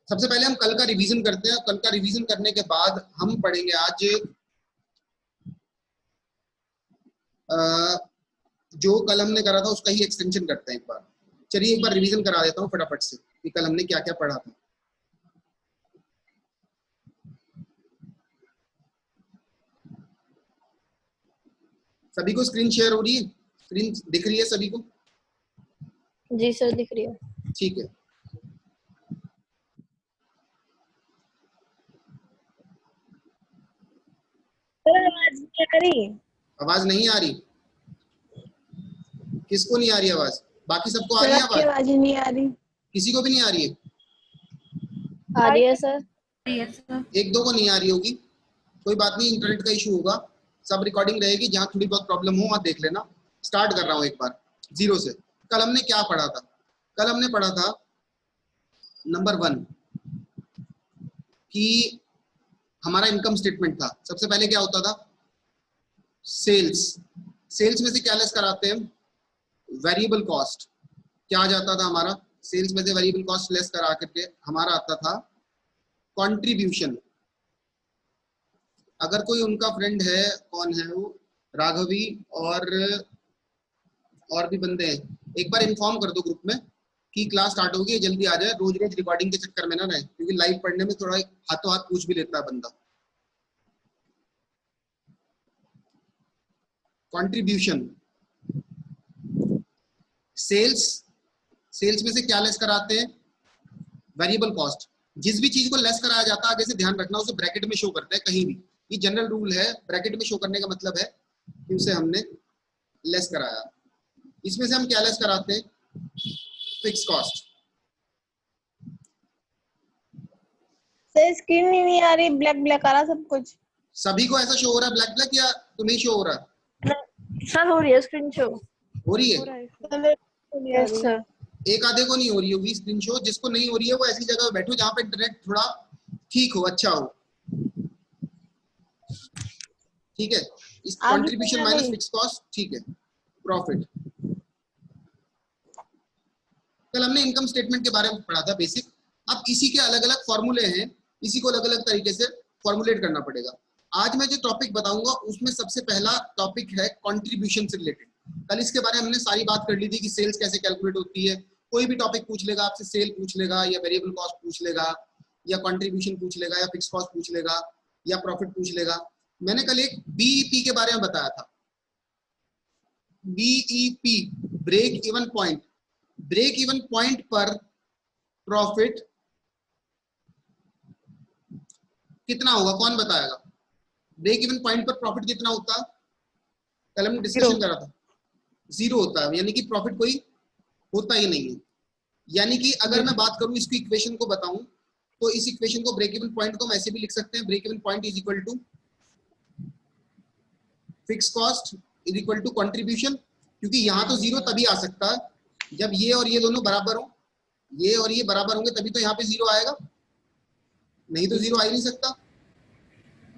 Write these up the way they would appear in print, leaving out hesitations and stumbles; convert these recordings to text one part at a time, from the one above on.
सबसे पहले हम कल का रिवीजन करते हैं। कल का रिवीजन करने के बाद हम पढ़ेंगे आज जो कल हमने करा था उसका ही एक्सटेंशन करते हैं एक बार। चलिए एक बार रिवीजन करा देता हूँ फटाफट से कि कल हमने क्या क्या पढ़ा था। सभी को स्क्रीन शेयर हो रही है? स्क्रीन दिख रही है सभी को? जी सर दिख रही है। ठीक है। आवाज नहीं आ रही? आवाज नहीं आ रही? किसको नहीं आ रही आवाज? बाकी सबको आ रही है आवाज? आवाज नहीं आ रही। किसी को भी नहीं आ रही है? आ रही है सर। एक दो को नहीं आ रही होगी, कोई बात नहीं, इंटरनेट का इशू होगा। सब रिकॉर्डिंग रहेगी, जहां थोड़ी बहुत प्रॉब्लम हो वहां देख लेना। स्टार्ट कर रहा हूँ एक बार जीरो से। कल हमने क्या पढ़ा था? कल हमने पढ़ा था नंबर 1 कि हमारा इनकम स्टेटमेंट था। सबसे पहले क्या होता था? सेल्स। सेल्स में से क्या लेस कराते हैं? Variable cost. क्या आ जाता था हमारा? सेल्स में से वेरिएबल कॉस्ट लेस करा करके हमारा आता था कंट्रीब्यूशन। अगर कोई उनका फ्रेंड है, कौन है वो, राघवी और भी बंदे हैं, एक बार इन्फॉर्म कर दो ग्रुप में कि क्लास स्टार्ट होगी, जल्दी आ जाए। रोज रोज रिकॉर्डिंग के चक्कर में ना रहे, क्योंकि लाइव पढ़ने में थोड़ा हाथों हाथ पूछ भी लेता है बंदा। कंट्रीब्यूशन। सेल्स। सेल्स में से क्या लेस कराते हैं? Variable cost. जिस भी चीज को लेस कराया जाता है, आगे से ध्यान रखना, उसे ब्रैकेट में शो करते हैं कहीं भी। ये जनरल रूल है, ब्रैकेट में शो करने का मतलब है कि उसे हमने लेस कराया। इसमें से हम क्या लेस कराते हैं? Fix cost. सर स्क्रीन नहीं आ रही, ब्लैक ब्लैक आ रहा सब कुछ। सभी को ऐसा शो हो रहा है ब्लैक ब्लैक, या तुम्हें शो हो रहा है? सर हो रही है स्क्रीन शो। हो रही है? Yes sir. एक आधे को नहीं हो रही होगी स्क्रीन शो। जिसको नहीं हो रही है वो ऐसी जगह पे बैठो जहां पे इंटरनेट थोड़ा ठीक हो, अच्छा हो। ठीक है। इस कंट्रीब्यूशन माइनस फिक्स कॉस्ट, ठीक है, प्रॉफिट। कल हमने इनकम स्टेटमेंट के बारे में पढ़ा था बेसिक। अब इसी के अलग अलग फॉर्मूले हैं, इसी को अलग अलग तरीके से फॉर्मुलेट करना पड़ेगा। आज मैं जो टॉपिक बताऊंगा उसमें सबसे पहला टॉपिक है कंट्रीब्यूशन से रिलेटेड। कल इसके बारे में हमने सारी बात कर ली थी कि सेल्स कैसे कैलकुलेट होती है। कोई भी टॉपिक पूछ लेगा आपसे, सेल पूछ लेगा या वेरिएबल कॉस्ट पूछ लेगा या कंट्रीब्यूशन पूछ लेगा या फिक्स कॉस्ट पूछ लेगा या प्रॉफिट पूछ लेगा। मैंने कल एक बीईपी के बारे में बताया था। BEP, break even point. Break even point पर प्रॉफिट कितना होगा, कौन बताएगा? ब्रेक इवन पॉइंट पर प्रॉफिट कितना होता? कल हमने डिस्कशन करा था, जीरो होता है, यानी कि प्रॉफिट कोई होता ही नहीं है। यानी कि अगर मैं बात करूं, इसकी इक्वेशन को बताऊं, तो इस इक्वेशन को, ब्रेक इवन पॉइंट को हम ऐसे भी लिख सकते हैं, break even point is equal to fix cost is equal to contribution. क्योंकि यहां तो जीरो तभी आ सकता है जब ये और ये दोनों बराबर हो। ये और ये बराबर होंगे तभी तो यहाँ पे जीरो आएगा, नहीं तो जीरो आ ही नहीं सकता।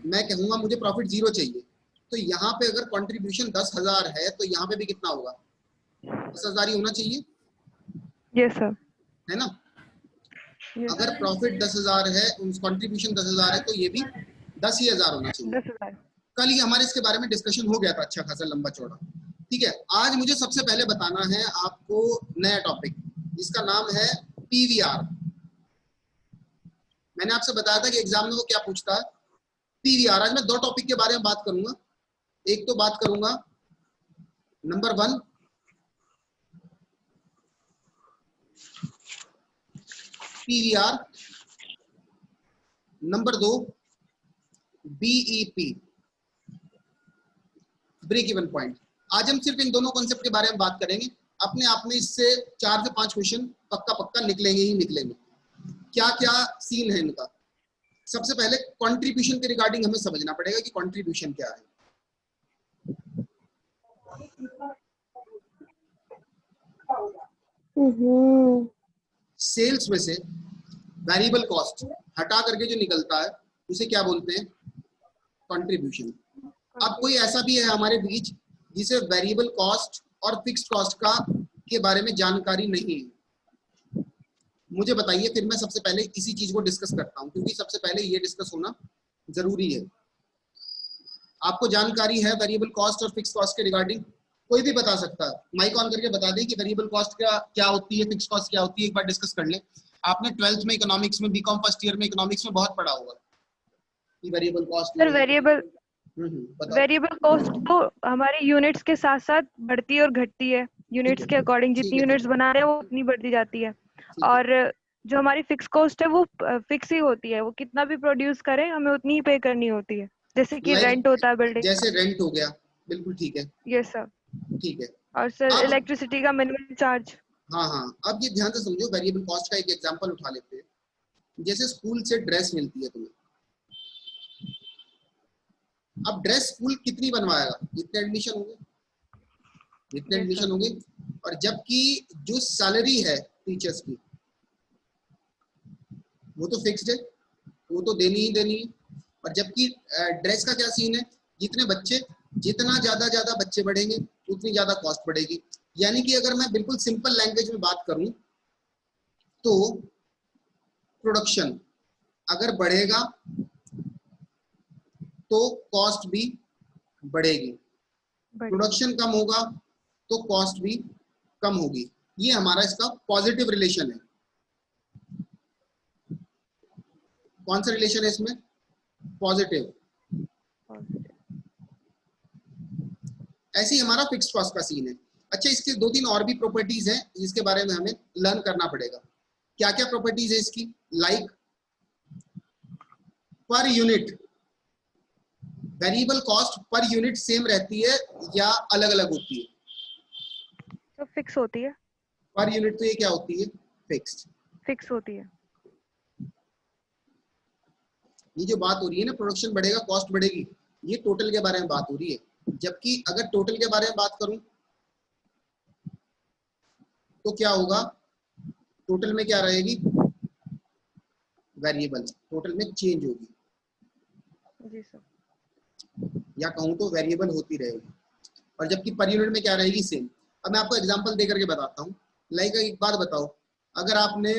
मैं कहूंगा मुझे प्रॉफिट जीरो चाहिए, तो यहाँ पे अगर कंट्रीब्यूशन 10,000 है तो यहाँ पे भी कितना होगा? 10,000 ही होना चाहिए। यस सर, है ना? अगर प्रॉफिट 10,000 है, कंट्रीब्यूशन 10,000 है, तो ये भी 10,000 होना चाहिए। 10,000। कल ही हमारे इसके बारे में डिस्कशन हो गया था, अच्छा खासा लंबा चौड़ा। ठीक है, आज मुझे सबसे पहले बताना है आपको नया टॉपिक, जिसका नाम है पीवीआर। मैंने आपसे बताया था कि एग्जाम में वो क्या पूछता है, पीवीआर। आज मैं दो टॉपिक के बारे में बात करूंगा। एक तो बात करूंगा number 1 PVR, number 2 BEP, break even point. आज हम सिर्फ इन दोनों कॉन्सेप्ट के बारे में बात करेंगे। अपने आप में इससे 4 से 5 क्वेश्चन पक्का पक्का निकलेंगे ही निकलेंगे। क्या क्या सीन है इनका? सबसे पहले कंट्रीब्यूशन के रिगार्डिंग हमें समझना पड़ेगा कि कंट्रीब्यूशन क्या है। सेल्स में से वेरिएबल कॉस्ट हटा करके जो निकलता है उसे क्या बोलते हैं? कंट्रीब्यूशन। अब कोई ऐसा भी है हमारे बीच जिसे वेरिएबल कॉस्ट और फिक्स्ड कॉस्ट का के बारे में जानकारी नहीं है? मुझे बताइए, फिर मैं सबसे पहले इसी चीज को डिस्कस करता हूँ, क्योंकि सबसे पहले ये डिस्कस होना जरूरी है। आपको जानकारी है वेरिएबल कॉस्ट और फिक्स कॉस्ट के रिगार्डिंग? कोई भी बता सकता है, माइक ऑन करके बता दें कि वेरिएबल कॉस्ट क्या होती है, फिक्स कॉस्ट क्या होती है, एक बार डिस्कस कर लें। आपने 12th में इकोनॉमिक्स में, बीकॉम फर्स्ट ईयर में इकोनॉमिक्स में बहुत पढ़ा होगा कि variable cost. Sir variable cost तो हमारी यूनिट्स के साथ साथ बढ़ती है और घटती है। यूनिट्स के अकॉर्डिंग जितनी यूनिट्स बना रहे हैं वो उतनी बढ़ती जाती है। और जो हमारी फिक्स कॉस्ट है वो फिक्स ही होती है, वो कितना भी प्रोड्यूस करें हमें उतनी ही पे करनी होती है, जैसे कि रेंट होता है बिल्डिंग। जैसे रेंट हो गया, बिल्कुल ठीक है। Yes sir. ठीक है। और सर इलेक्ट्रिसिटी का मिनिमम चार्ज। हाँ हाँ, अब ये ध्यान से समझो, वेरिएबल कॉस्ट का एक एग्जांपल उठा लेते हैं। जैसे स्कूल से ड्रेस मिलती है तुम्हें, अब ड्रेस स्कूल कितनी बनवाएगा, जितने एडमिशन होंगे, जितने एडमिशन होंगे। और जबकि जो सैलरी है टीचर्स की वो तो फिक्स्ड है, वो तो देनी ही देनी है। और जबकि ड्रेस का क्या सीन है, जितने बच्चे, जितना ज्यादा बच्चे बढ़ेंगे उतनी ज्यादा कॉस्ट बढ़ेगी। यानी कि अगर मैं बिल्कुल सिंपल लैंग्वेज में बात करूं तो प्रोडक्शन अगर बढ़ेगा तो कॉस्ट भी बढ़ेगी, प्रोडक्शन कम होगा तो कॉस्ट भी कम होगी। ये हमारा इसका पॉजिटिव रिलेशन है। कौन सा रिलेशन है इसमें? पॉजिटिव। ऐसे ही हमारा फिक्स्ड कॉस्ट का सीन है। अच्छा, इसके दो तीन और भी प्रॉपर्टीज हैं जिसके बारे में हमें लर्न करना पड़ेगा। क्या क्या प्रॉपर्टीज है इसकी? Like per unit, variable cost per unit same रहती है या अलग अलग होती है? तो फिक्स होती है पर यूनिट। तो ये क्या होती है? फिक्स होती है। ये जो बात हो रही है ना, प्रोडक्शन बढ़ेगा कॉस्ट बढ़ेगी, ये टोटल के बारे में बात हो रही है। जबकि अगर टोटल के बारे में बात करूं तो क्या होगा, टोटल में क्या रहेगी? वेरिएबल, टोटल में चेंज होगी। जी सर। या कहूं तो वेरिएबल होती रहेगी। और जबकि पर यूनिट में क्या रहेगी? सेम। अब मैं आपको एग्जांपल दे करके बताता हूं। लाइक एक बात बताओ, अगर आपने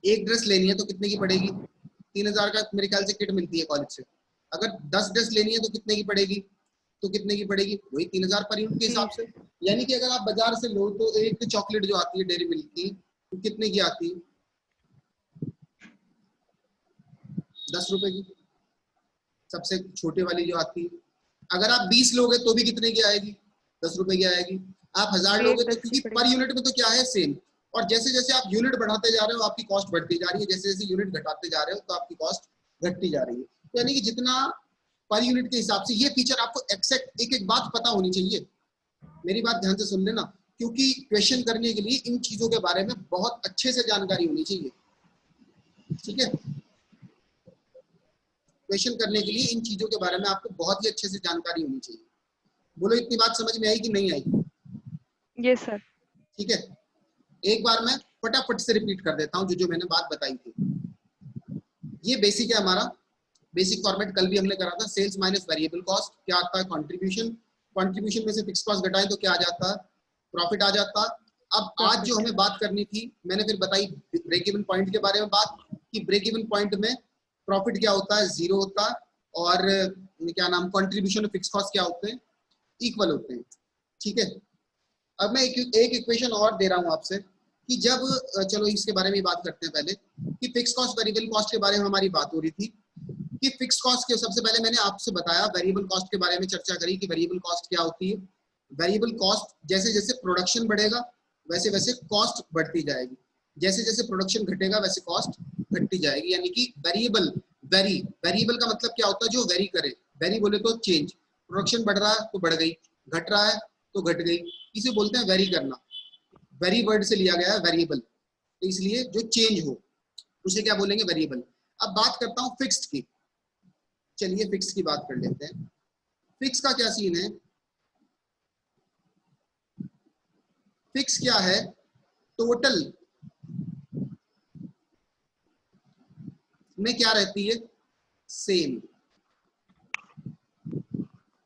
एक ड्रेस लेनी है तो कितने की पड़ेगी? 3000 का मेरे ख्याल से किट मिलती है कॉलेज से। अगर 10 ड्रेस लेनी है तो कितने की पड़ेगी? तो कितने की पड़ेगी? वही 3000 पर यूनिट के हिसाब से। यानी कि अगर आप बाजार से लो तो एक चॉकलेट जो आती है डेयरी मिल्क की, तो कितने की आती है? 10 रुपए की। सबसे छोटे वाली जो आती है, अगर आप 20 लोगे तो भी कितने की आएगी? 10 रुपए की आएगी। आप 1000 लोगे तो, क्योंकि पर यूनिट में तो क्या है? सेम। और जैसे जैसे आप यूनिट बढ़ाते जा रहे हो आपकी कॉस्ट बढ़ती जा रही है, जैसे जैसे यूनिट घटाते जा रहे हो तो आपकी कॉस्ट घटती जा रही है। तो यानी कि जितना पर यूनिट के हिसाब से, ये फीचर आपको एक्सैक्ट एक एक बात पता होनी चाहिए। मेरी बात ध्यान से सुन लेना, क्योंकि क्वेश्चन करने के लिए इन चीजों के बारे में बहुत अच्छे से जानकारी होनी चाहिए। ठीक है, क्वेश्चन करने के लिए इन चीजों के बारे में आपको बहुत ही अच्छे से जानकारी होनी चाहिए। बोलो, इतनी बात समझ में आई कि नहीं आई? Yes sir. ठीक है, एक बार मैं फटाफट से रिपीट कर देता हूं जो मैंने बात बताई थी। ये बेसिक है हमारा, बेसिक फॉर्मेट कल भी हमने करा था। सेल्स माइनस वेरिएबल कॉस्ट क्या आता है? कंट्रीब्यूशन। कंट्रीब्यूशन में से फिक्स कॉस्ट घटाएं तो क्या आ जाता है? प्रॉफिट आ जाता है। अब आज जो हमें बात करनी थी, मैंने फिर बताई ब्रेक इवन पॉइंट के बारे में बात, कि ब्रेक इवन पॉइंट में प्रॉफिट क्या होता है? 0 होता है। और क्या नाम, कंट्रीब्यूशन और फिक्स कॉस्ट क्या होते हैं? इक्वल होते हैं। ठीक है, अब मैं एक इक्वेशन और दे रहा हूं आपसे कि जब, चलो इसके बारे में बात करते हैं पहले, कि फिक्स कॉस्ट वेरिएबल कॉस्ट के बारे में हमारी बात हो रही थी। कि फिक्स कॉस्ट के, सबसे पहले मैंने आपसे बताया वेरिएबल कॉस्ट के बारे में चर्चा करी कि वेरिएबल कॉस्ट क्या होती है। वेरिएबल कॉस्ट, जैसे जैसे प्रोडक्शन बढ़ेगा वैसे वैसे कॉस्ट बढ़ती जाएगी, जैसे जैसे प्रोडक्शन घटेगा वैसे कॉस्ट घटती जाएगी। यानी कि वेरिएबल, वेरिएबल का मतलब क्या होता है? जो वेरी करे। वेरी बोले तो चेंज। प्रोडक्शन बढ़ रहा है तो बढ़ गई, घट रहा है तो घट गई, इसे बोलते हैं वेरी करना। वेरी वर्ड से लिया गया है वेरिएबल, तो इसलिए जो चेंज हो उसे क्या बोलेंगे? वेरिएबल। अब बात करता हूं फिक्स्ड की। चलिए फिक्स की बात कर लेते हैं। फिक्स का क्या सीन है? फिक्स क्या है? टोटल में क्या रहती है? सेम।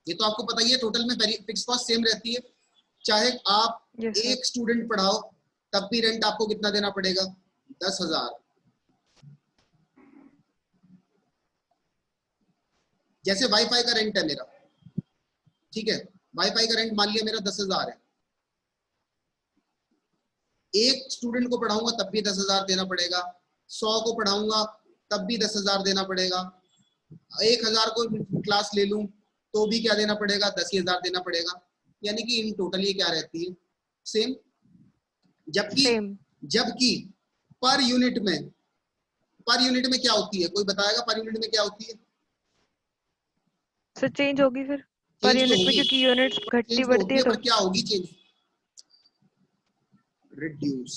ये तो आपको पता ही है, टोटल में फिक्स कॉस्ट सेम रहती है। चाहे आप एक स्टूडेंट पढ़ाओ तब भी रेंट आपको कितना देना पड़ेगा? 10,000, जैसे वाईफाई का रेंट है मेरा, ठीक है, वाईफाई का रेंट मान लिया मेरा 10,000 है, एक स्टूडेंट को पढ़ाऊंगा तब भी 10,000 देना पड़ेगा, 100 को पढ़ाऊंगा तब भी 10,000 देना पड़ेगा, 1,000 को क्लास ले लूं तो भी क्या देना पड़ेगा, 10,000 देना पड़ेगा। यानी कि इन टोटल ये क्या रहती है, सेम। जबकि पर यूनिट में क्या होती है, कोई बताएगा पर यूनिट में क्या होती है? सर चेंज होगी फिर पर चेंज तो यूनिट में, होगी, क्योंकि यूनिट्स घटती चेंज तो बढ़ती होती है है, तो। पर क्या होगी चेंज? रिड्यूस।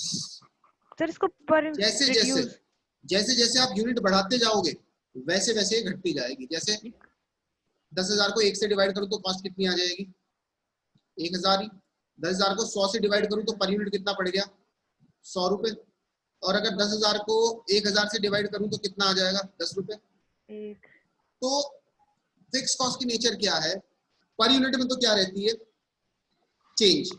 सर इसको पर जैसे रिड्यूस, जैसे आप यूनिट बढ़ाते जाओगे वैसे वैसे घटती जाएगी। जैसे 10,000 को 1 से डिवाइड करूं तो कॉस्ट कितनी आ जाएगी, 1,000 ही। 10,000 को 100 से डिवाइड करूं तो पर यूनिट कितना पड़ गया, 100 रुपए। और अगर 10,000 को 1,000 से डिवाइड करूं तो कितना आ जाएगा, 10 रुपए। तो फिक्स कॉस्ट की नेचर क्या है, पर यूनिट में तो क्या रहती है, चेंज,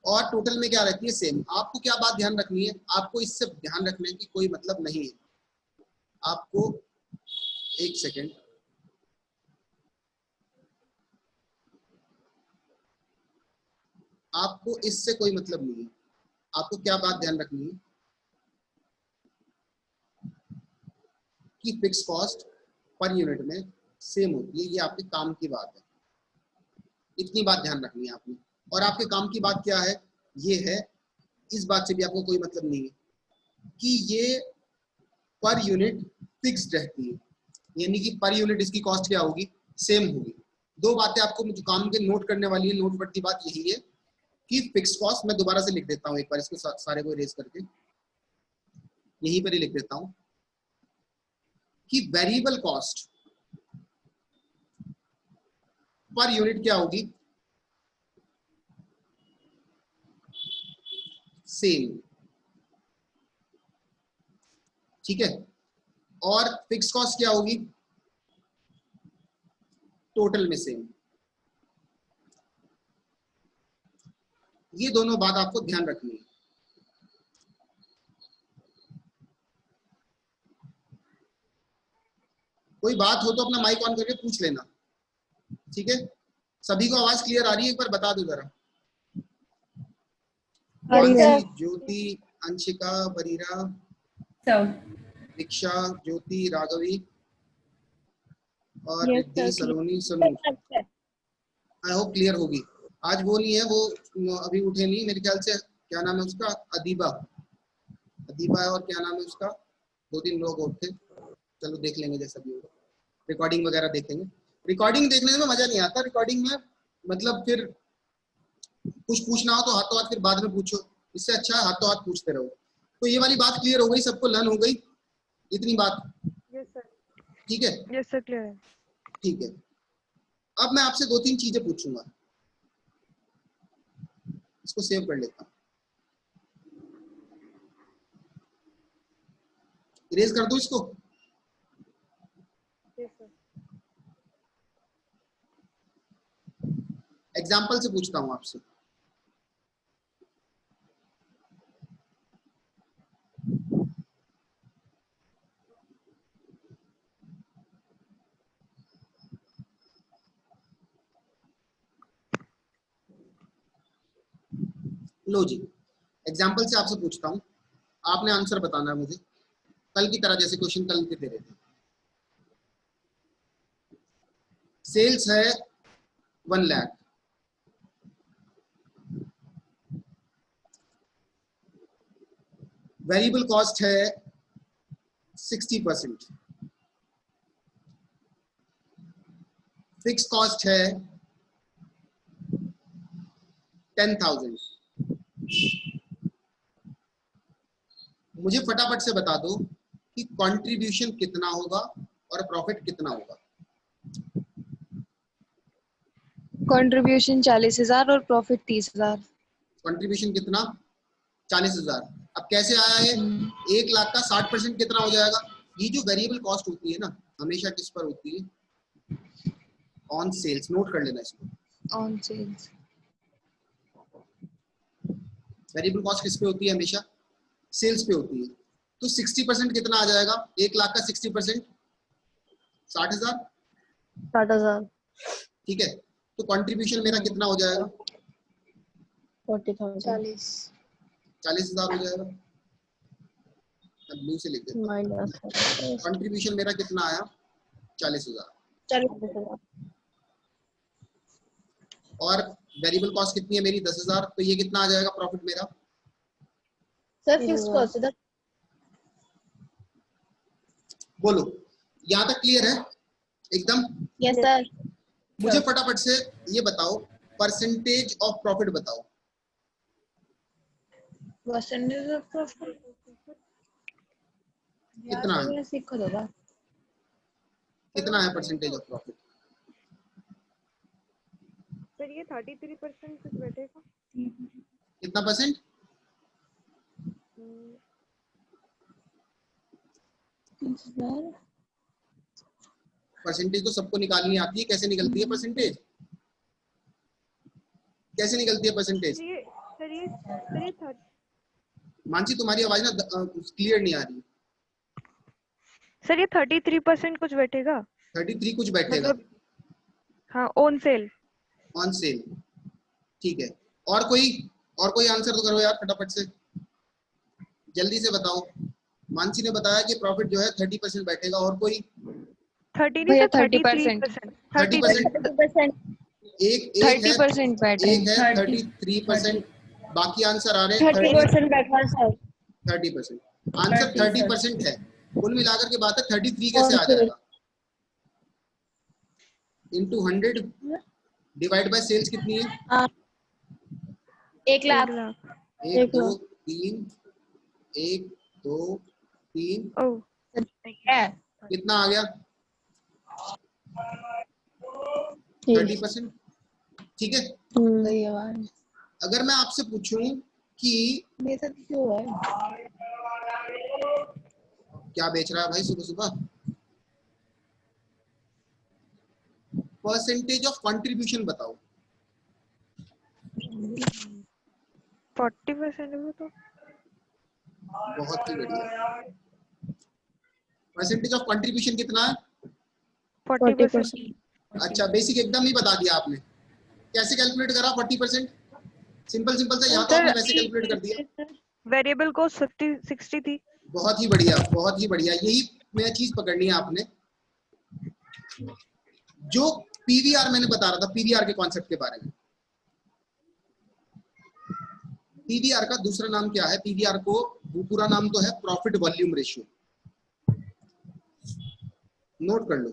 और टोटल में क्या रहती है, सेम। आपको क्या बात ध्यान रखनी है, आपको इससे ध्यान रखने की कोई मतलब नहीं है, आपको एक सेकेंड, आपको इससे कोई मतलब नहीं है। आपको क्या बात ध्यान रखनी है कि फिक्स कॉस्ट पर यूनिट में सेम होती है, ये आपके काम की बात है, इतनी बात ध्यान रखनी है आपने। और आपके काम की बात क्या है, ये है, इस बात से भी आपको कोई मतलब नहीं है कि ये पर यूनिट फिक्स्ड रहती है, यानी कि पर यूनिट इसकी कॉस्ट क्या होगी, सेम होगी। दो बातें आपको जो काम के नोट करने वाली है, नोट पड़ती बात यही है कि फिक्स कॉस्ट, मैं दोबारा से लिख देता हूं एक बार इसको सारे को इरेज करके, यहीं पर ही लिख देता हूं कि वेरिएबल कॉस्ट पर यूनिट क्या होगी, सेम, ठीक है। और फिक्स कॉस्ट क्या होगी, टोटल में सेम। ये दोनों बात आपको ध्यान रखनी है। कोई बात हो तो अपना माइक ऑन करके पूछ लेना, ठीक है। सभी को आवाज क्लियर आ रही है, एक बार बता दो जरा। ज्योति, अंशिका, बरीरा, दीक्षा, ज्योति, राघवी और रिद्धि, सलोनी, सनू, आई होप क्लियर होगी। आज वो नहीं है, वो अभी उठे नहीं मेरे ख्याल से, क्या नाम है उसका, अदीबा है, और क्या नाम है उसका, 2-3 लोग और थे, चलो देख लेंगे जैसा भी होगा, रिकॉर्डिंग वगैरह देखेंगे। रिकॉर्डिंग देखने में मजा नहीं आता, रिकॉर्डिंग में मतलब फिर कुछ पूछना हो तो हाथों हाथ फिर बाद में पूछो, इससे अच्छा है हाथों हाथ पूछते रहो। तो ये वाली बात क्लियर हो गई, सबको लर्न हो गई इतनी बात, ठीक है। यस सर क्लियर है। ठीक है, अब मैं आपसे 2-3 चीजें पूछूंगा, इसको सेव कर लेता हूं, इरेज कर दूं इसको। एग्जाम्पल से पूछता हूं आपसे, लो जी, एग्जाम्पल से आपसे पूछता हूं, आपने आंसर बताना है मुझे, कल की तरह जैसे क्वेश्चन कल के दे रहे थे। सेल्स है 1 लाख, वेरिएबल कॉस्ट है 60%, फिक्स कॉस्ट है 10,000। मुझे फटाफट से बता दो कि कंट्रीब्यूशन कितना होगा और प्रॉफिट कितना होगा। कंट्रीब्यूशन 40,000 और प्रॉफिट 30,000। कंट्रीब्यूशन कितना, 40,000। अब कैसे आया ये, 1 लाख का 60% कितना हो जाएगा। ये जो वेरिएबल कॉस्ट होती है ना, हमेशा किस पर होती है, ऑन सेल्स। नोट कर लेना इसको, ऑन सेल्स। वेरिएबल कॉस्ट किस पे होती है, हमेशा सेल्स पे होती है। तो 60% कितना आ जाएगा? 1 लाख का 60% 60,000। 60,000। ठीक है, तो कंट्रीब्यूशन मेरा कितना हो जाएगा? 40,000। 40,000 हो जाएगा। ब्लू से लिख देता हूं। कंट्रीब्यूशन मेरा कितना आया? 40,000। 40,000। और वेरिएबल कॉस्ट कितनी है मेरी? 10,000। तो ये कितना आ जाएगा प्रॉफिट मेरा? सर फिक्स कॉस्ट इधर बोलो, यहाँ तक क्लियर है एकदम? Yes sir. मुझे फटाफट से ये बताओ, परसेंटेज ऑफ प्रॉफिट बताओ। परसेंटेज ऑफ प्रॉफिट कितना है? यार सीखो होगा। कितना है परसेंटेज ऑफ प्रॉफिट? सर ये 33% कुछ बैठेगा। कितना परसेंट? परसेंटेज तो सबको निकालनी आती है, कैसे निकलती है परसेंटेज? कैसे निकलती है परसेंटेज? सर ये मानसी तुम्हारी आवाज ना क्लियर नहीं आ रही। सर ये 33% कुछ बैठेगा। 33 कुछ बैठेगा, मतलब हाँ, ऑन सेल। On sale. ठीक है, और कोई आंसर तो करो यार फटाफट से, जल्दी से बताओ। मानसी ने बताया कि प्रॉफिट जो है 30% बैठेगा, और कोई? 30 नहीं सर, 33%। 30%। एक है 33%, बाकी आंसर आ रहे हैं 30% बैठा सर। 30%। आंसर 30% है, कुल मिलाकर के बात है 33 कैसे आ जाएगा? इनटू 100 डिवाइड बाय सेल्स कितनी है? 1 लाख। 1 2 3 1 2 3 कितना आ गया? 30%। ठीक है, अगर मैं आपसे पूछूं कि मेरे साथ क्यों है? क्या बेच रहा है भाई सुबह सुबह? परसेंटेज ऑफ कंट्रीब्यूशन बताओ। 40% है वो तो। बहुत ही बढ़िया। परसेंटेज ऑफ कंट्रीब्यूशन कितना है? 40%। अच्छा, बेसिक एकदम नहीं बता दिया आपने, कैसे कैलकुलेट करा 40%? सिंपल सा, यहाँ तो आपने वैसे कैलकुलेट कर दिया। वेरिएबल कॉस्ट 60 थी। बहुत ही बढ़िया, बहुत ही बढ़िया, यही मैं चीज पकड़नी है आपने। जो पीवीआर मैंने बता रहा था, पीवीआर के कॉन्सेप्ट के बारे में। पीवीआर का दूसरा नाम क्या है? पीवीआर को पूरा नाम तो है प्रॉफिट वॉल्यूम रेशियो, नोट कर लो,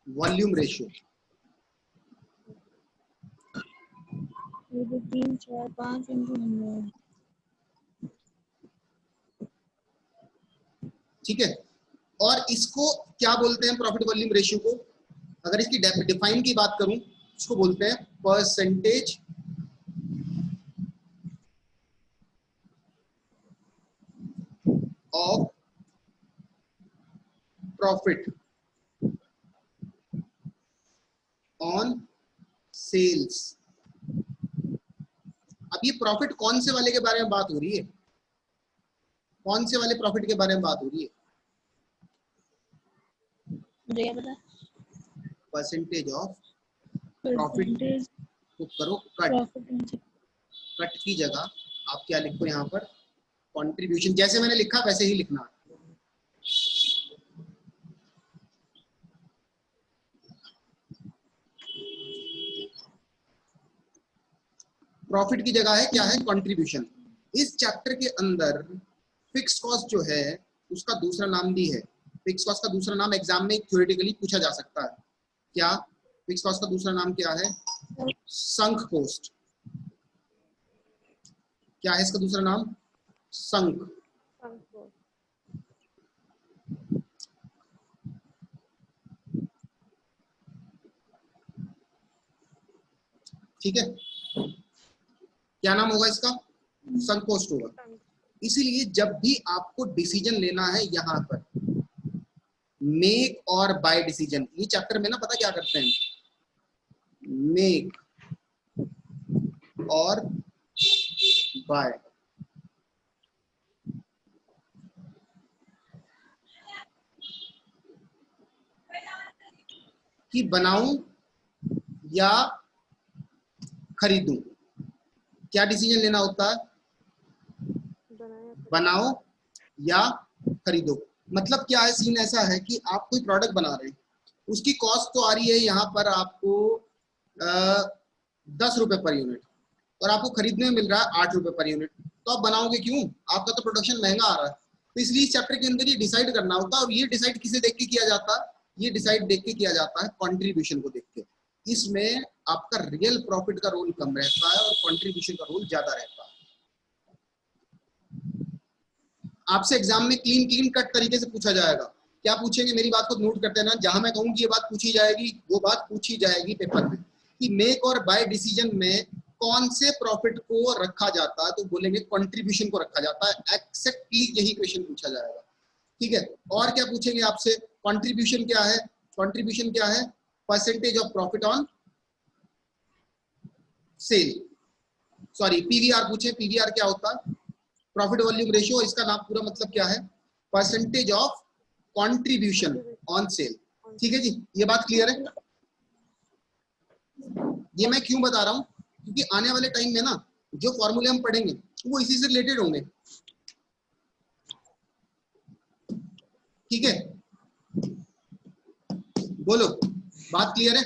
वॉल्यूम रेशियो। 3 4 5 × ठीक है, और इसको क्या बोलते हैं प्रॉफिट वॉल्यूम रेशियो को? अगर इसकी डिफाइन की बात करूं, इसको बोलते हैं percentage of profit on sales. अब ये प्रॉफिट कौन से वाले के बारे में बात हो रही है? कौन से वाले प्रॉफिट के बारे में बात हो रही है? मुझे क्या पता। परसेंटेज ऑफ प्रॉफिट को करो कट, कट की जगह आप क्या लिखो यहाँ पर? कंट्रीब्यूशन। जैसे मैंने लिखा वैसे ही लिखना। प्रॉफिट की जगह है क्या है? कंट्रीब्यूशन। इस चैप्टर के अंदर फिक्स कॉस्ट जो है उसका दूसरा नाम भी है। फिक्स कॉस्ट का दूसरा नाम एग्जाम में थ्योरेटिकली पूछा जा सकता है। क्या फिक्स कॉस्ट का दूसरा नाम क्या है? Sunk cost. क्या है इसका दूसरा नाम? संक। ठीक है, क्या नाम होगा इसका? संक कॉस्ट होगा। इसीलिए जब भी आपको डिसीजन लेना है यहाँ पर, मेक और बाय डिसीजन, ये चैप्टर में ना पता क्या करते हैं? मेक और बाय। कि बनाऊं या खरीदूं, क्या डिसीजन लेना होता है? बनाओ या खरीदो। मतलब क्या है, सीन ऐसा है कि आप कोई प्रोडक्ट बना रहे हैं, उसकी कॉस्ट तो आ रही है यहाँ पर आपको 10 रुपए पर यूनिट, और आपको खरीदने में मिल रहा है 8 रुपए पर यूनिट, तो आप बनाओगे क्यों? आपका तो प्रोडक्शन महंगा आ रहा है। तो इसलिए इस चैप्टर के अंदर ये डिसाइड करना होता है, और ये डिसाइड किसे देख के किया जाता है? ये डिसाइड देख के किया जाता है कंट्रीब्यूशन को देख के। इसमें आपका रियल प्रॉफिट का रोल कम रहता है और कंट्रीब्यूशन का रोल ज्यादा रहता है। आपसे एग्जाम में क्लीन कट तरीके से पूछा जाएगा। क्या पूछेंगे, मेरी बात को नोट करते हैं ना, जहां मैं कहूंगी ये बात पूछी जाएगी, वो बात पूछी जाएगी पेपर में कि मेक और बाय डिसीजन में कौन से प्रॉफिट को रखा जाता है, तो बोलेंगे कंट्रीब्यूशन को रखा जाता है। एक्जेक्टली यही क्वेश्चन पूछा जाएगा, ठीक है। और क्या पूछेंगे आपसे, कंट्रीब्यूशन क्या है? कंट्रीब्यूशन क्या है? Percentage of profit on sale, sorry PVR पूछे। पीवीआर क्या होता है? Profit volume ratio. इसका नाम पूरा मतलब क्या है? Percentage of contribution on cell. ठीक है जी, ये बात क्लियर है? ये मैं क्यों बता रहा हूं, क्योंकि आने वाले टाइम में ना जो फॉर्मूले हम पढ़ेंगे वो इसी से रिलेटेड होंगे, ठीक है। बोलो, बात क्लियर है?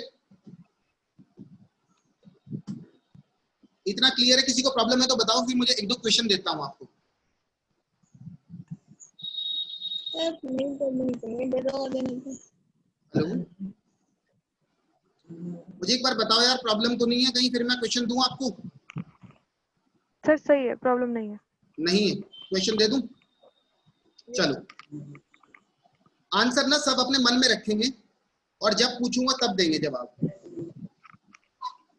इतना क्लियर है? किसी को प्रॉब्लम है तो बताओ, फिर मुझे एक दो क्वेश्चन देता हूं आपको। हेलो, मुझे एक बार बताओ यार, प्रॉब्लम तो नहीं है कहीं, फिर मैं क्वेश्चन दूं आपको? सर सही है, प्रॉब्लम नहीं है। नहीं है, क्वेश्चन दे दूं? चलो, आंसर ना सब अपने मन में रखेंगे और जब पूछूंगा तब देंगे जवाब।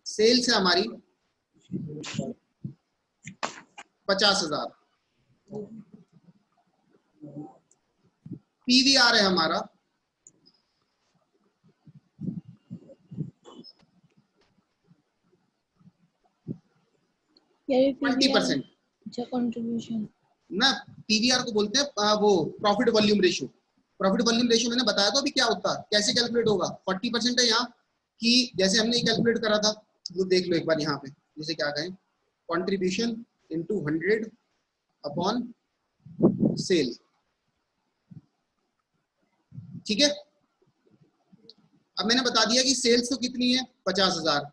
सेल्स है हमारी 50,000, पीवीआर है हमारा 20%। अच्छा, कंट्रीब्यूशन ना, पीवीआर को बोलते हैं वो profit volume ratio. Profit volume ratio मैंने बताया तो अभी क्या होता है, कैसे कैलकुलेट होगा। 40% है यहाँ कि जैसे हमने कैलकुलेट करा था, वो देख लो एक बार यहाँ पे, जैसे क्या कहें, कंट्रीब्यूशन इनटू 100 अपॉन सेल, ठीक है। अब मैंने बता दिया कि सेल्स तो कितनी है 50,000,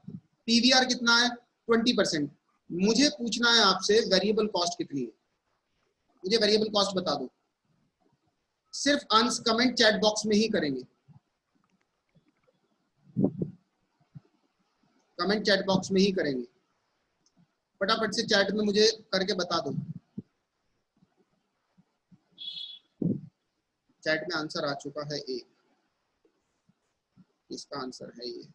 पीवीआर कितना है 20%। मुझे पूछना है आपसे वेरिएबल कॉस्ट कितनी है, मुझे वेरिएबल कॉस्ट बता दो। सिर्फ आंसर कमेंट चैट बॉक्स में ही करेंगे, कमेंट चैट बॉक्स में ही करेंगे। फटाफट से चैट में मुझे करके बता दो। चैट में आंसर आ चुका है एक, इसका आंसर है ये।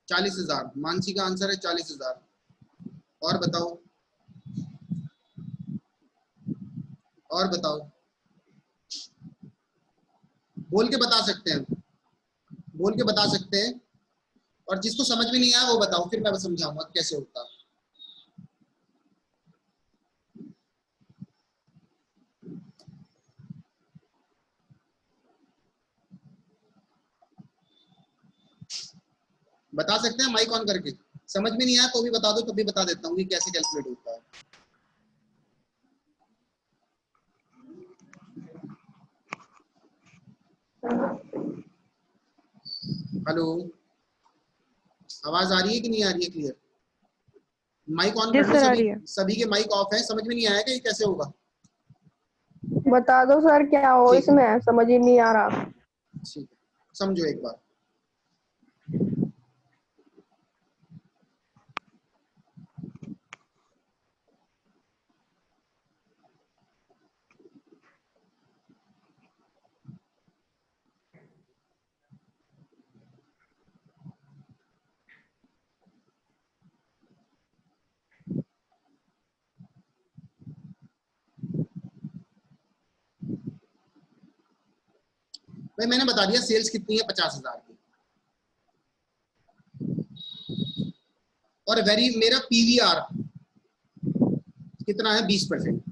₹40,000, मानसी का आंसर है 40,000। और बताओ, और बताओ, बोल के बता सकते हैं, बोल के बता सकते हैं। और जिसको समझ में नहीं आया वो बताओ, फिर मैं समझाऊंगा कैसे होता है। बता सकते हैं माइक ऑन करके। समझ में नहीं आया तो भी बता दो, तभी बता देता हूँ कि कैसे कैलकुलेट होता है। हेलो, आवाज आ रही है कि नहीं आ रही है क्लियर? माइक ऑन कर लो, सभी के माइक ऑफ है। समझ में नहीं आया कि ये कैसे होगा? बता दो सर, क्या हो इसमें, समझ ही नहीं आ रहा। ठीक है, समझो एक बार। भाई मैंने बता दिया सेल्स कितनी है 50,000 की, और मेरा पीवीआर कितना है 20%।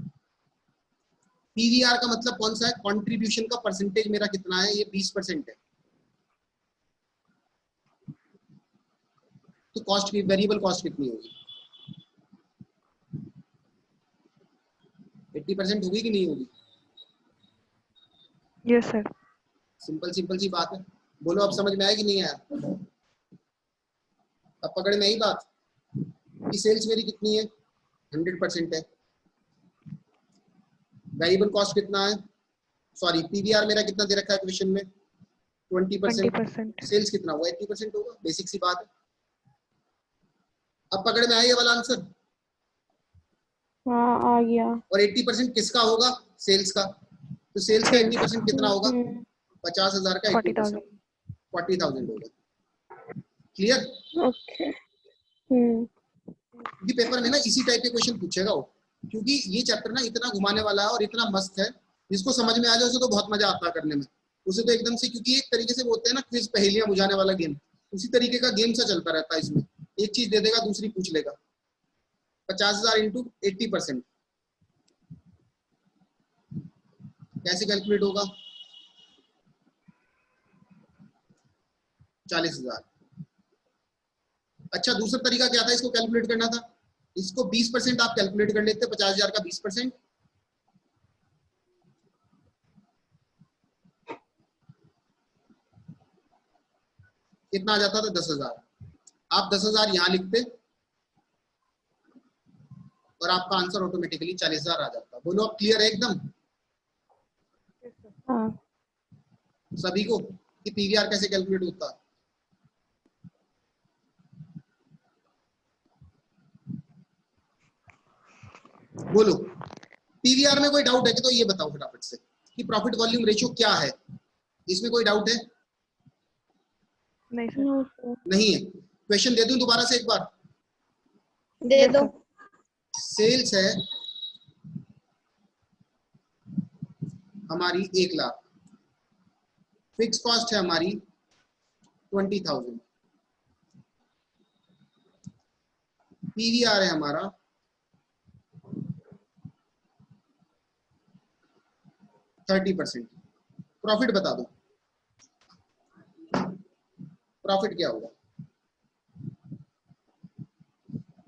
पीवीआर का मतलब कौन सा है? कंट्रीब्यूशन का परसेंटेज मेरा कितना है? ये 20% है। तो कॉस्ट की वेरिएबल कॉस्ट कितनी होगी? 80% होगी कि नहीं होगी? Yes sir. सिंपल सिंपल सी बात है। बोलो अब समझ में आया कि नहीं आया? अब पकड़ में आई बात कि सेल्स मेरी कितनी है? 100% है। वेरिएबल कॉस्ट कितना है? सॉरी, पीवीआर मेरा कितना दे रखा है क्वेश्चन में? 20%। सेल्स कितना हुआ? 80% होगा। बेसिक सी बात है। अब पकड़ में आया ये वाला आंसर? हाँ आ गया। और 80% किसका होगा? सेल्स का। तो सेल्स का 80% कितना होगा? 50,000 का 80% 40,000 होगा। क्लियर? ओके। ये पेपर में ना इसी टाइप के क्वेश्चन पूछेगा वो, क्योंकि ये चैप्टर ना इतना घुमाने वाला है और इतना मस्त है, जिसको समझ में आ जाए उसे तो बहुत मजा आता है करने में। उसे तो एकदम से, क्योंकि एक तरीके से वो होते हैं ना क्विज, पहेलियां बुझाने वाला गेम, उसी तरीके का गेम सा चलता रहता है इसमें। एक चीज दे देगा, दूसरी पूछ लेगा। 50,000 इंटू 80% कैसे कैलकुलेट होगा? 40,000। अच्छा, दूसरा तरीका क्या था इसको कैलकुलेट करना था? इसको 20% आप कैलकुलेट कर लेते, 50,000 का 20%, कितना आ जाता था? 10,000। आप 10,000 यहां लिखते और आपका आंसर ऑटोमेटिकली 40,000 आ जाता। बोलो अब क्लियर है एकदम हाँ। सभी को कि पीवीआर कैसे कैलकुलेट होता? बोलो, पीवीआर में कोई डाउट है कि? तो ये बताओ फटाफट से कि प्रॉफिट वॉल्यूम रेशियो क्या है, इसमें कोई डाउट है? नहीं सर। नहीं है। क्वेश्चन दे दूं दोबारा से एक बार? दे दो। सेल्स है हमारी 1 लाख, फिक्स कॉस्ट है हमारी 20,000, पीवीआर है हमारा 30%। प्रॉफिट बता दो, प्रॉफिट क्या होगा?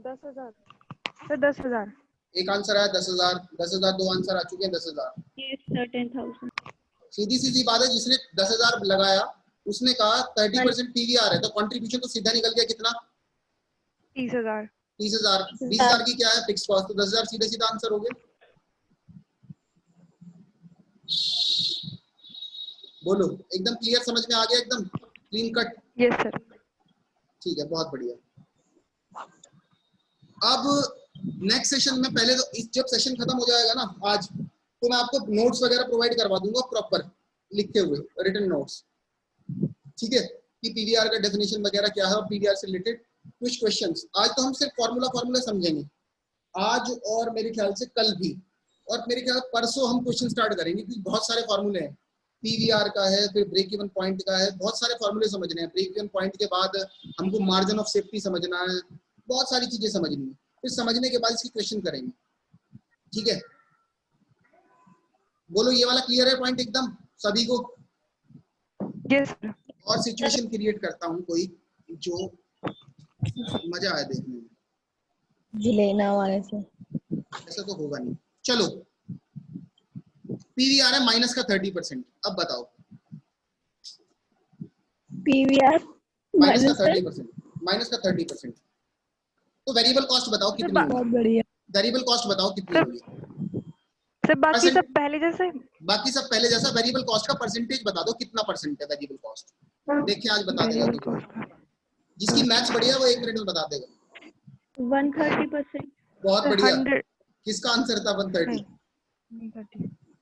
10,000 सर। 10,000। एक आंसर आया 10,000, 10,000 दो आंसर आ चुके हैं 10,000। 10,000। सीधी सीधी बात है, जिसने 10,000 लगाया उसने कहा 30% पीवीआर है, तो कंट्रीब्यूशन तो सीधा निकल गया कितना? 30,000। 30,000। 20,000 की क्या है? Fix cost. तो 10,000 सीधे सीधा आंसर हो गया। बोलो, एकदम क्लियर, समझ में आ गया? एकदम क्लीन कट? Yes sir. ठीक है, बहुत बढ़िया। अब नेक्स्ट सेशन में, पहले तो जब सेशन खत्म हो जाएगा ना आज, तो मैं आपको नोट्स वगैरह प्रोवाइड करवा दूंगा प्रॉपर लिखे हुए रिटन नोट्स, ठीक है? कि पीवीआर का डेफिनेशन वगैरह क्या है और पीवीआर से रिलेटेड कुछ क्वेश्चंस। आज तो हम सिर्फ फॉर्मूला समझेंगे आज, और मेरे ख्याल से कल भी, और मेरे ख्याल परसों हम क्वेश्चन स्टार्ट करेंगे, क्योंकि बहुत सारे फॉर्मूले हैं। पीवीआर का है, फिर ब्रेक इवन पॉइंट का है, बहुत सारे फॉर्मूले समझने हैं। ब्रेक इवन पॉइंट के बाद हमको मार्जिन ऑफ सेफ्टी समझना है, बहुत सारी चीजें समझनी है। फिर समझने के बाद इसकी क्वेश्चन करेंगे, ठीक है? बोलो, ये वाला क्लियर है पॉइंट एकदम सभी को? Yes sir. और सिचुएशन क्रिएट करता हूँ कोई जो मजा आए देखने में। जिलेना वाले से ऐसा तो होगा नहीं। चलो, पीवीआर है माइनस का 30%। अब बताओ, पीवीआर माइनस का 30%, माइनस का 30%। तो वेरिएबल कॉस्ट बताओ कितनी होगी? बहुत बढ़िया। वेरिएबल कॉस्ट बताओ कितनी होगी? सर बाकी सब पहले जैसे। बाकी सब पहले जैसा। वेरिएबल कॉस्ट का परसेंटेज बता दो, कितना परसेंट है वेरिएबल कॉस्ट? देखिए आज बता देगा तो। जिसकी मैथ्स बढ़िया है वो 1 मिनट में बता देगा। 130%। बहुत बढ़िया। 100। किसका आंसर था 130?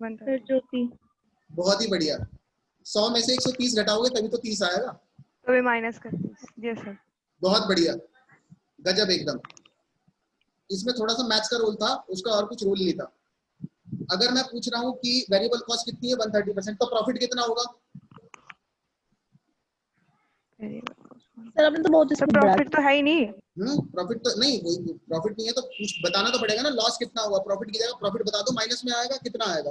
130। बहुत ही बढ़िया। 100 में से 130 घटाओगे तभी तो 30 आएगा। तो भी माइनस कर 30। Yes sir. बहुत बढ़िया, गजब एकदम। इसमें थोड़ा सा मैथ्स का रोल था, उसका और कुछ रोल नहीं था। अगर मैं पूछ रहा हूँ कि वेरिएबल कॉस्ट कितनी है 130%, तो प्रॉफिट कितना होगा? सर आपने तो बहुत इसको प्रॉफिट तो है ही नहीं। प्रॉफिट तो नहीं, वही प्रॉफिट नहीं है तो कुछ बताना तो पड़ेगा ना। लॉस कितना होगा? प्रॉफिट की जगह प्रॉफिट बता दो, माइनस में आएगा, कितना आएगा?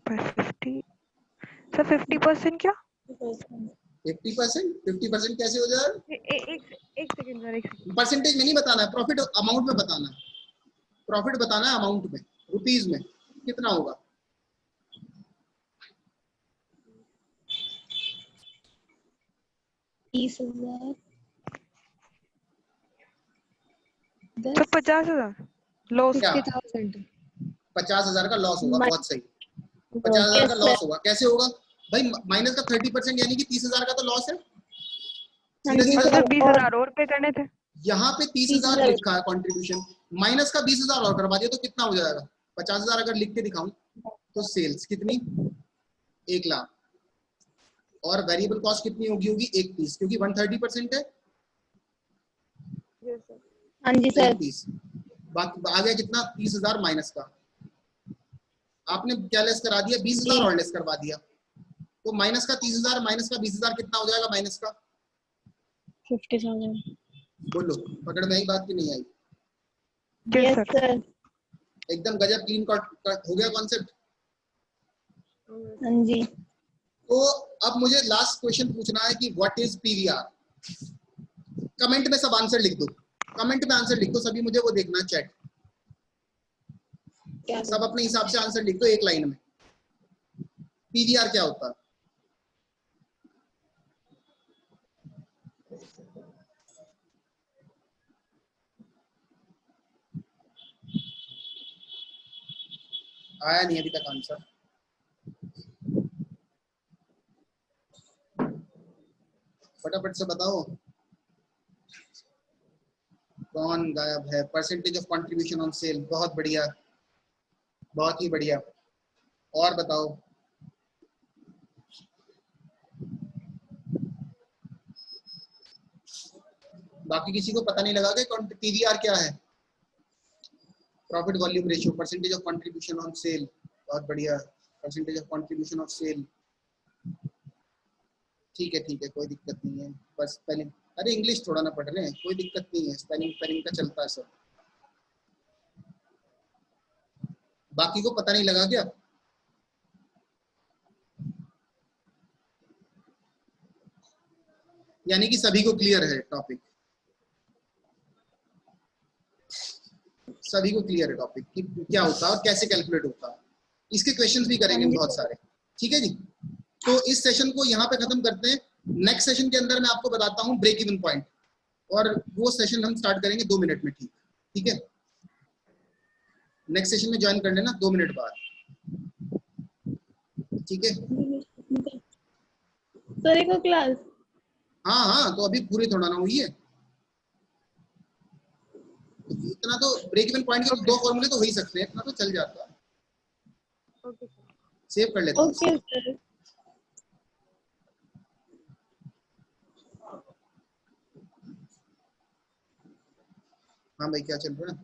50 सर 50% क्या? 50% कैसे हो जाएगा? एक सेकंड सर, एक सेकंड। परसेंटेज में नहीं बताना है, प्रॉफिट अमाउंट में बताना है। प्रॉफिट बताना है अमाउंट में, रुपीज में कितना होगा। तो 50,000 लॉस। क्या 50,000 का लॉस होगा? बहुत सही, 50,000 का लॉस होगा। कैसे होगा भाई? माइनस का 30% यानी कि 30,000 का तो लॉस है। सीधा सीधा सर 20,000 और पे करने थे। यहाँ पे 30,000 लिखा है कंट्रीब्यूशन, माइनस का 20,000 और करवा दिया तो कितना हो जाएगा? 50,000 अगर लिख के दिखाऊं तो सेल्स कितनी? 1,00,000। और वेरिएबल कॉस्ट कितनी होगी 1 पीस, क्योंकि 130% है। हाँ जी सर। 1 पीस बाकी आ गया कितना? 30,000 माइनस का। आपने क्या लेस करा दिया? 20,000 और लेस करवा दिया, तो माइनस का 30,000 माइनस का 20,000 कितना हो जाएगा? माइनस का 50,000। बोलो, पकड़ में आई बात की नहीं आई? Yes sir. एकदम गजब, क्लीन कट हो गया कॉन्सेप्ट। हाँ जी। तो अब मुझे लास्ट क्वेश्चन पूछना है कि व्हाट इज पीवीआर। कमेंट में सब आंसर लिख दो, कमेंट में आंसर लिख दो सभी, मुझे वो देखना चैट। सब अपने हिसाब से आंसर लिख दो एक लाइन में। पीवीआर क्या होता है? आया नहीं अभी तक आंसर। फटाफट से बताओ, कौन गायब है? Percentage of contribution on sale. बहुत बढ़िया, बहुत ही बढ़िया। और बताओ, बाकी किसी को पता नहीं लगा कि पीवीआर क्या है? Profit volume ratio, percentage of contribution on sale. बहुत बढ़िया, percentage of contribution of sale. ठीक है, कोई दिक्कत नहीं है। बस स्पेलिंग, अरे इंग्लिश थोड़ा ना पढ़ रहे हैं, कोई दिक्कत नहीं है, स्पेलिंग पेलिंग का चलता है सब। बाकी को पता नहीं लगा क्या? यानी कि सभी को क्लियर है टॉपिक, सभी को क्लियर है टॉपिक कि क्या होता है और कैसे कैलकुलेट होता है। इसके क्वेश्चंस भी करेंगे बहुत सारे, ठीक है जी। तो इस सेशन को यहाँ पे खत्म करते हैं। नेक्स्ट सेशन के अंदर मैं आपको बताता हूँ ब्रेक इवन पॉइंट, और वो सेशन हम स्टार्ट करेंगे 2 मिनट में। ठीक है, नेक्स्ट सेशन में ज्वाइन कर लेना 2 मिनट बाद, ठीक है सर को क्लास। हाँ, तो अभी पूरी थोड़ा ना हुई है, इतना तो ब्रेक इवन पॉइंट के 2 फॉर्मूले तो हो ही सकते हैं, इतना तो चल जाता है। सेव कर लेता हूँ। Okay sir. हाँ भाई, क्या चल रहा है?